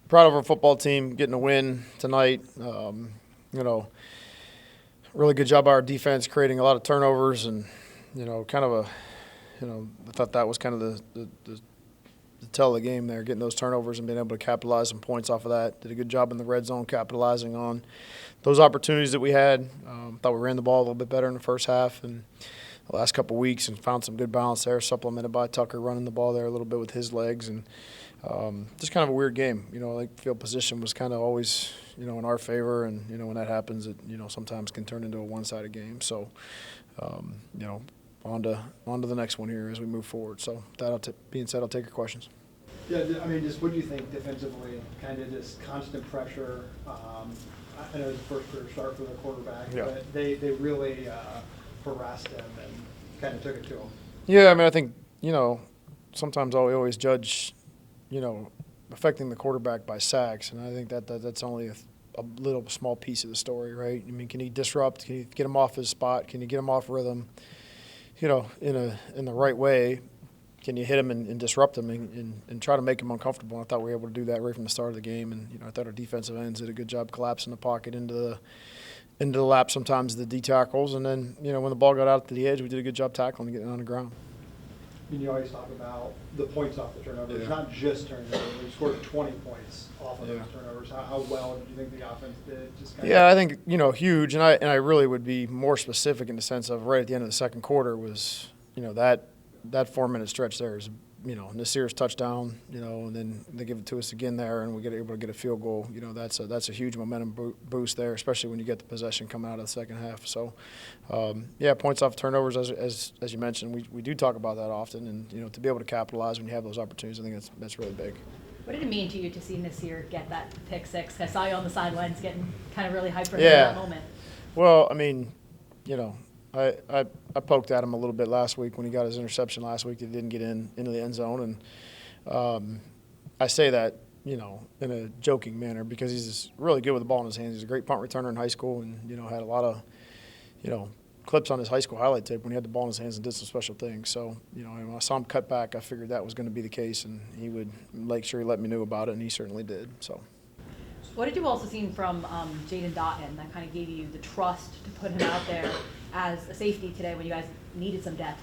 proud of our football team getting a win tonight. You know, really good job by our defense creating a lot of turnovers and, kind of I thought that was kind of the tell of the game there, getting those turnovers and being able to capitalize some points off of that. Did a good job in the red zone capitalizing on those opportunities that we had. Thought we ran the ball a little bit better in the first half and the last couple of weeks and found some good balance there, supplemented by Tucker running the ball there a little bit with his legs. And just kind of a weird game. Like field position was kind of always, in our favor. And, when that happens, it, sometimes can turn into a one-sided game. So, on to the next one here as we move forward. So that being said, I'll take your questions. Yeah, I mean, just what do you think defensively? Kind of this constant pressure. I know it's the first career start for the quarterback, Yeah. but they really harassed him and kind of took it to him. Yeah, I mean, I think, sometimes we always judge, affecting the quarterback by sacks, and I think that's only a little small piece of the story, right? I mean, can he disrupt? Can you get him off his spot? Can you get him off rhythm? In the right way, can you hit him and disrupt him and try to make him uncomfortable? And I thought we were able to do that right from the start of the game. And I thought our defensive ends did a good job collapsing the pocket into the lap sometimes the D tackles. And then when the ball got out to the edge, we did a good job tackling and getting on the ground. I mean, you always talk about the points off the turnovers. Yeah. Not just turnovers. We scored 20 points off of Yeah. those turnovers. How well do you think the offense did? Just kind Yeah, I think huge, and I really would be more specific in the sense of right at the end of the second quarter was that 4-minute stretch there is Nasir's touchdown, and then they give it to us again there, and we get able to get a field goal. That's a huge momentum boost there, especially when you get the possession coming out of the second half. So, points off turnovers as you mentioned, we do talk about that often, and to be able to capitalize when you have those opportunities, I think that's really big. What did it mean to you to see Nasir get that pick six? I saw you on the sidelines getting kind of really hyped for him in that moment. Well, I mean, I poked at him a little bit last week when he got his interception last week. He didn't get into the end zone, and I say that in a joking manner because he's really good with the ball in his hands. He's a great punt returner in high school, and had a lot of clips on his high school highlight tape when he had the ball in his hands and did some special things. So when I saw him cut back, I figured that was going to be the case, and he would make sure he let me know about it, and he certainly did. So. What did you also see from Jaden Dotton that kind of gave you the trust to put him out there as a safety today when you guys needed some depth?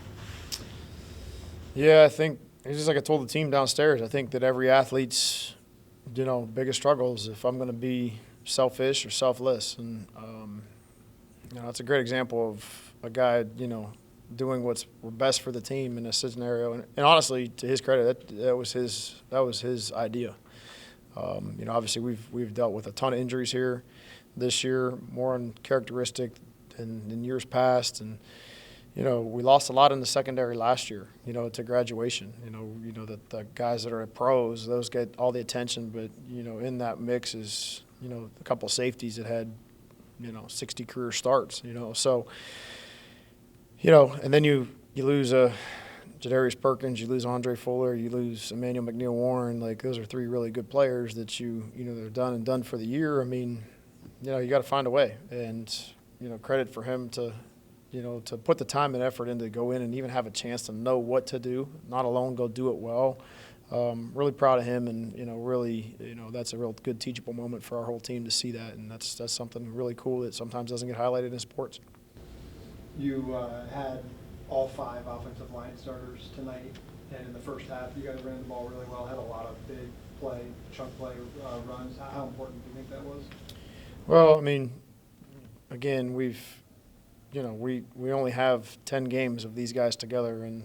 Yeah, I think it's just like I told the team downstairs. I think that every athlete's biggest struggle is if I'm going to be selfish or selfless, and it's a great example of a guy doing what's best for the team in a scenario. And honestly, to his credit, that was his idea. Obviously we've dealt with a ton of injuries here this year, more uncharacteristic than years past, and we lost a lot in the secondary last year. To graduation. That the guys that are at pros, those get all the attention, but in that mix is a couple of safeties that had 60 career starts. So and then you lose Jadarius Perkins, you lose Andre Fuller, you lose Emmanuel McNeil-Warren. Like, those are three really good players that they're done for the year. I mean, you got to find a way. And, credit for him to put the time and effort in to go in and even have a chance to know what to do, not alone go do it well. Really proud of him, and, really, that's a real good teachable moment for our whole team to see that. And that's something really cool that sometimes doesn't get highlighted in sports. You had all 5 offensive line starters tonight, and in the first half, you guys ran the ball really well, had a lot of big play, chunk play runs. How important do you think that was? Well, I mean, again, we only have 10 games of these guys together, and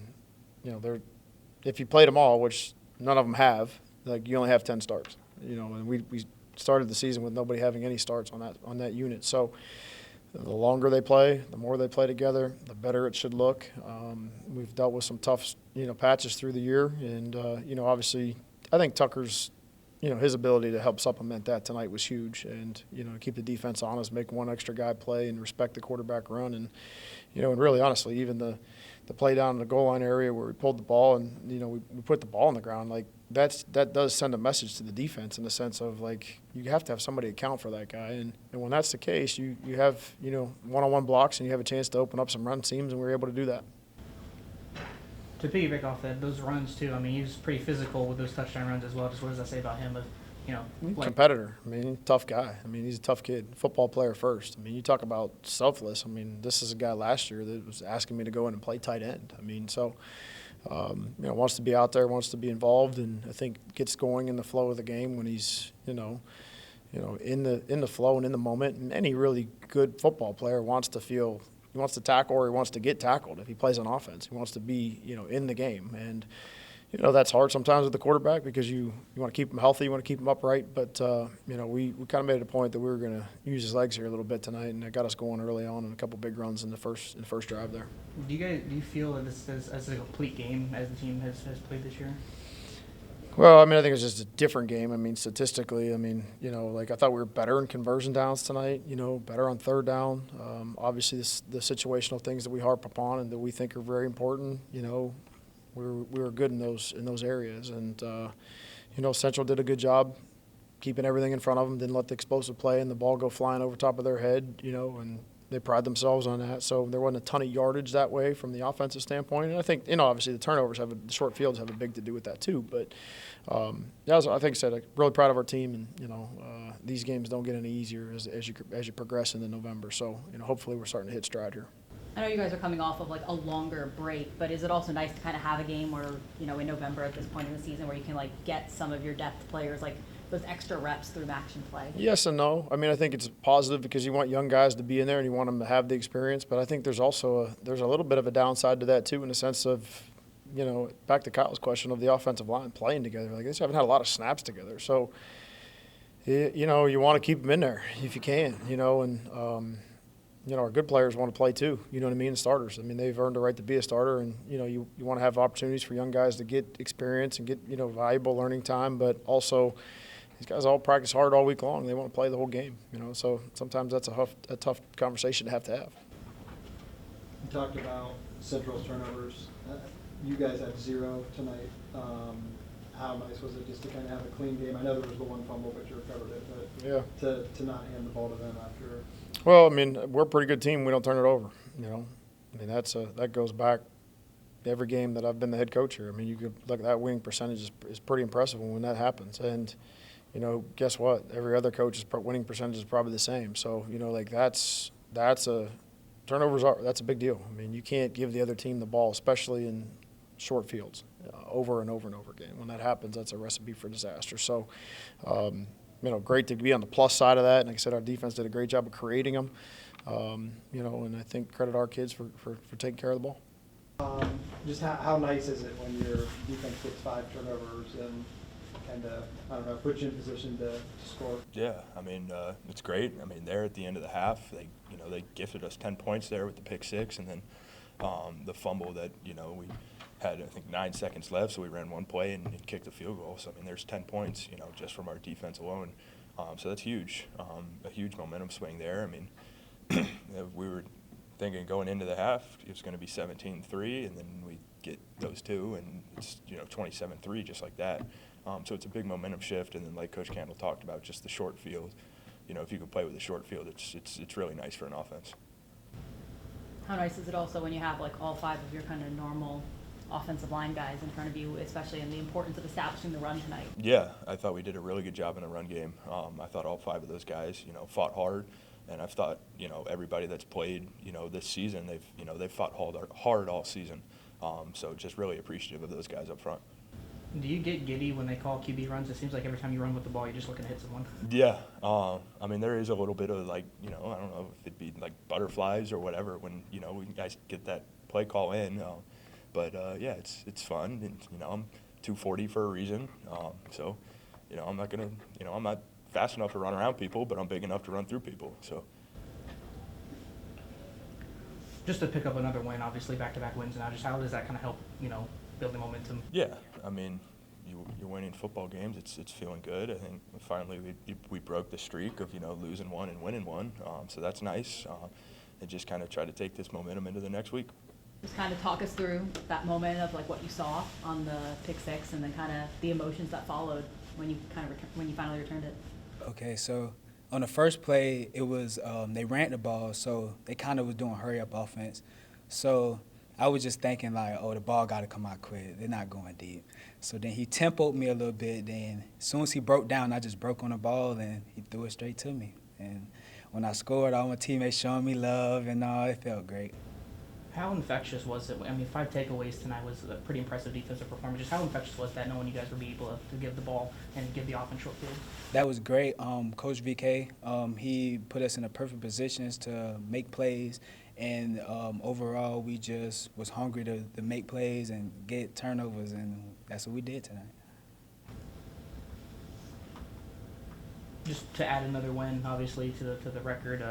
if you played them all, which none of them have, like, you only have 10 starts. And we started the season with nobody having any starts on that unit. So the longer they play, the more they play together, the better it should look. We've dealt with some tough, patches through the year, and obviously, I think Tucker's, his ability to help supplement that tonight was huge, and keep the defense honest, make one extra guy play, and respect the quarterback run, and and really honestly, even the play down in the goal line area where we pulled the ball and we put the ball on the ground, like that does send a message to the defense in the sense of, like, you have to have somebody account for that guy, and when that's the case, you have one-on-one blocks and you have a chance to open up some run seams, and we were able to do that. To piggyback off that, those runs too, I mean, he was pretty physical with those touchdown runs as well. Just what does that say about him of Competitor. I mean, tough guy. I mean, he's a tough kid. Football player first. I mean, you talk about selfless. I mean, this is a guy last year that was asking me to go in and play tight end. I mean, so, wants to be out there, wants to be involved, and I think gets going in the flow of the game when he's, in the flow and in the moment. And any really good football player wants to feel he wants to tackle or he wants to get tackled if he plays on offense. He wants to be, in the game. And that's hard sometimes with the quarterback because you want to keep him healthy, you want to keep him upright. But, we kind of made it a point that we were going to use his legs here a little bit tonight, and it got us going early on and a couple big runs in the first drive there. Do you feel that this is as a complete game as the team has played this year? Well, I mean, I think it's just a different game. I mean, statistically, I thought we were better in conversion downs tonight, better on third down. Obviously, the situational things that we harp upon and that we think are very important, we were good in those areas. And, Central did a good job keeping everything in front of them, didn't let the explosive play and the ball go flying over top of their head, and they pride themselves on that. So there wasn't a ton of yardage that way from the offensive standpoint. And I think, obviously the turnovers the short fields have a big to do with that too. But, I think I said, I'm really proud of our team. And, these games don't get any easier as you progress into November. So, hopefully we're starting to hit stride here. I know you guys are coming off of a longer break, but is it also nice to kind of have a game where, in November at this point in the season where you can get some of your depth players, those extra reps through action play? Yes and no. I mean, I think it's positive because you want young guys to be in there and you want them to have the experience. But I think there's also there's a little bit of a downside to that too, in the sense of, back to Kyle's question of the offensive line playing together. They just haven't had a lot of snaps together. So, you want to keep them in there if you can, and our good players want to play too, the starters. I mean, they've earned the right to be a starter, and, you want to have opportunities for young guys to get experience and get, valuable learning time, but also these guys all practice hard all week long. They want to play the whole game, so sometimes that's a tough conversation to have. You talked about Central's turnovers. You guys had 0 tonight. How nice was it just to kind of have a clean game? I know there was the one fumble, but you recovered it. But yeah, to not hand the ball to them after. Well, I mean, we're a pretty good team. We don't turn it over. I mean, that goes back every game that I've been the head coach here. I mean, you could look at that winning percentage is pretty impressive when that happens. And guess what? Every other coach's winning percentage is probably the same. So that's a turnovers that's a big deal. I mean, you can't give the other team the ball, especially in short fields, over and over and over again. When that happens, that's a recipe for disaster. So, great to be on the plus side of that. And like I said, our defense did a great job of creating them. And I think credit our kids for taking care of the ball. Just how nice is it when your defense gets 5 turnovers and kind of, puts you in position to score? Yeah, I mean, it's great. I mean, there at the end of the half, they gifted us 10 points there with the pick 6, and then the fumble that, we had, I think, 9 seconds left, so we ran one play and kicked the field goal. So, I mean, there's 10 points, just from our defense alone. So that's huge, a huge momentum swing there. I mean, we were thinking going into the half it was going to be 17-3, and then we get those 2, and it's, 27-3 just like that. So it's a big momentum shift. And then like Coach Candle talked about, just the short field. If you can play with a short field, it's really nice for an offense. How nice is it also when you have all 5 of your kind of normal offensive line guys in front of you, especially in the importance of establishing the run tonight? Yeah, I thought we did a really good job in the run game. I thought all 5 of those guys, fought hard, and I've thought, everybody that's played, this season, they've fought hard all season. So just really appreciative of those guys up front. Do you get giddy when they call QB runs? It seems like every time you run with the ball, you're just looking to hit someone. Yeah, I mean, there is a little bit of I don't know if it'd be like butterflies or whatever when, we guys get that play call in. But yeah, it's fun, and I'm 240 for a reason. So, I'm not gonna, I'm not fast enough to run around people, but I'm big enough to run through people. So. Just to pick up another win, obviously back-to-back wins now. Just how does that kind of help, build the momentum? Yeah, I mean, you're winning football games. It's feeling good. I think finally we broke the streak of losing one and winning one. So that's nice. And just kind of try to take this momentum into the next week. Just kind of talk us through that moment of what you saw on the pick 6, and then kind of the emotions that followed when you finally returned it. Okay, so on the first play, it was they ran the ball, so they kind of was doing hurry up offense. So I was just thinking like, oh, the ball got to come out quick. They're not going deep. So then he tempoed me a little bit. Then as soon as he broke down, I just broke on the ball and he threw it straight to me. And when I scored, all my teammates showing me love and all, it felt great. How infectious was it? I mean, 5 takeaways tonight was a pretty impressive defensive performance. Just how infectious was that, knowing you guys would be able to give the ball and give the offense short field? That was great. Coach VK, he put us in the perfect positions to make plays. And overall, we just was hungry to make plays and get turnovers, and that's what we did tonight. Just to add another win, obviously, to the record,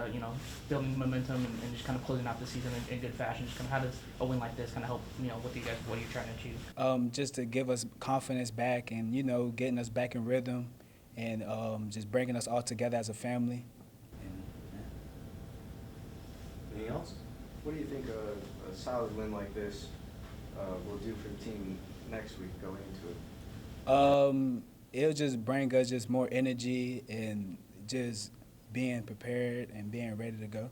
building momentum and just kind of closing out the season in good fashion. Just kind of how does a win like this kind of help, with you guys, what are you trying to achieve? Just to give us confidence back and, getting us back in rhythm and just bringing us all together as a family. Anything else? What do you think a solid win like this will do for the team next week going into it? It'll just bring us just more energy and just being prepared and being ready to go.